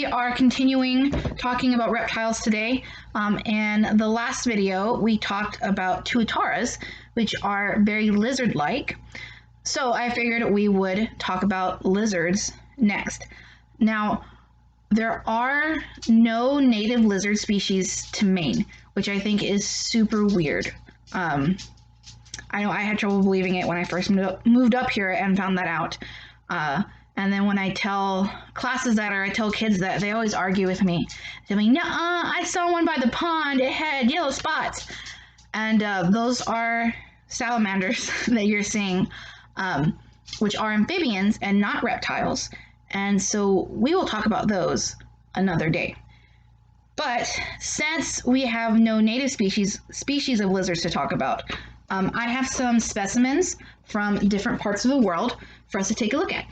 are continuing talking about reptiles today. And the last video, we talked about tuataras, which are very lizard-like. So I figured we would talk about lizards next. Now, there are no native lizard species to Maine, which I think is super weird. I know I had trouble believing it when I first moved up here and found that out. And then when I tell classes that, or I tell kids that, they always argue with me. They're like, "Nuh-uh, I saw one by the pond. It had yellow spots." And those are salamanders that you're seeing, which are amphibians and not reptiles. And so we will talk about those another day. But since we have no native species of lizards to talk about, I have some specimens from different parts of the world for us to take a look at.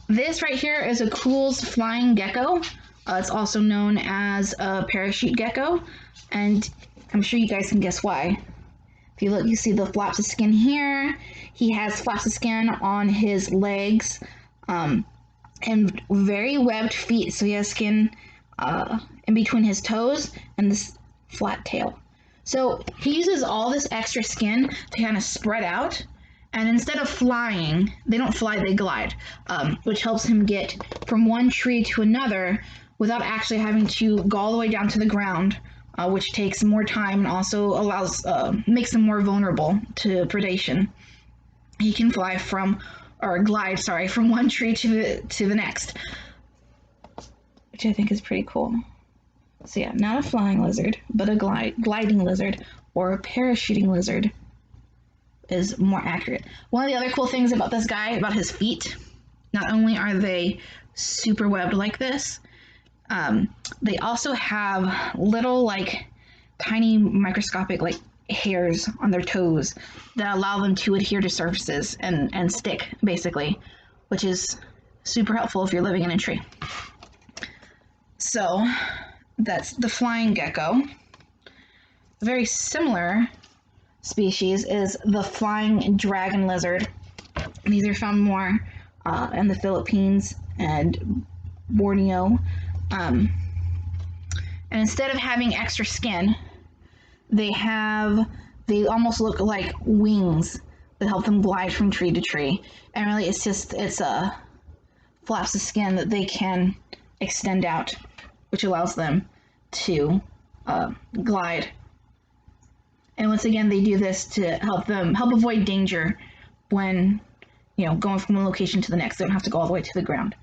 This right here is a Kuhl's flying gecko. It's also known as a parachute gecko, and I'm sure you guys can guess why. If you look, you see the flaps of skin here. He has flaps of skin on his legs, and very webbed feet. So he has skin in between his toes and this flat tail. So he uses all this extra skin to kind of spread out. And instead of flying, they don't fly, they glide, which helps him get from one tree to another without actually having to go all the way down to the ground, which takes more time and also makes him more vulnerable to predation. He can glide from one tree to the next, which I think is pretty cool. So yeah, not a flying lizard, but a gliding lizard or a parachuting lizard is more accurate. One of the other cool things about this guy, about his feet, not only are they super webbed like this, they also have little tiny microscopic hairs on their toes that allow them to adhere to surfaces and stick, basically, which is super helpful if you're living in a tree. So that's the flying gecko. A very similar species is the flying dragon lizard. These are found more in the Philippines and Borneo. And instead of having extra skin, they almost look like wings that help them glide from tree to tree. And really it's flaps of skin that they can extend out, which allows them to glide. And once again, they do this to help avoid danger when, going from one location to the next. They don't have to go all the way to the ground.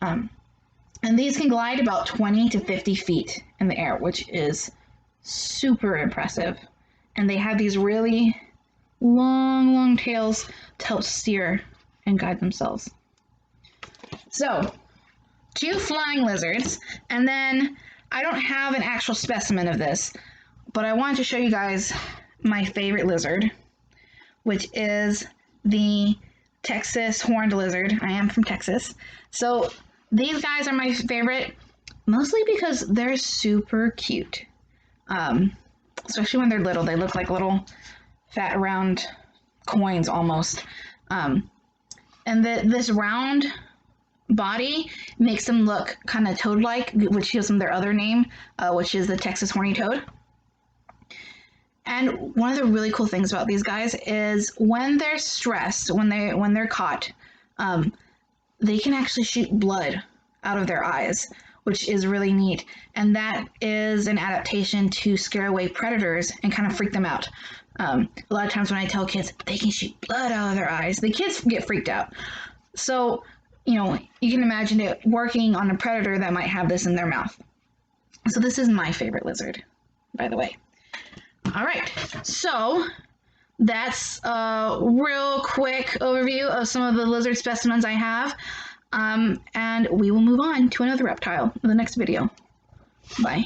And these can glide about 20 to 50 feet in the air, which is super impressive. And they have these really long tails to help steer and guide themselves. So, 2 flying lizards, and then I don't have an actual specimen of this, but I wanted to show you guys my favorite lizard, which is the Texas horned lizard. I am from Texas. So these guys are my favorite, mostly because they're super cute. Especially when they're little. They look like little fat round coins almost. And this round body makes them look kind of toad-like, which gives them their other name, which is the Texas horny toad. And one of the really cool things about these guys is when they're stressed, when they're caught, they can actually shoot blood out of their eyes, which is really neat. And that is an adaptation to scare away predators and kind of freak them out. A lot of times when I tell kids they can shoot blood out of their eyes, the kids get freaked out. So, you can imagine it working on a predator that might have this in their mouth. So this is my favorite lizard, by the way. All right, so that's a real quick overview of some of the lizard specimens I have, and we will move on to another reptile in the next video. Bye.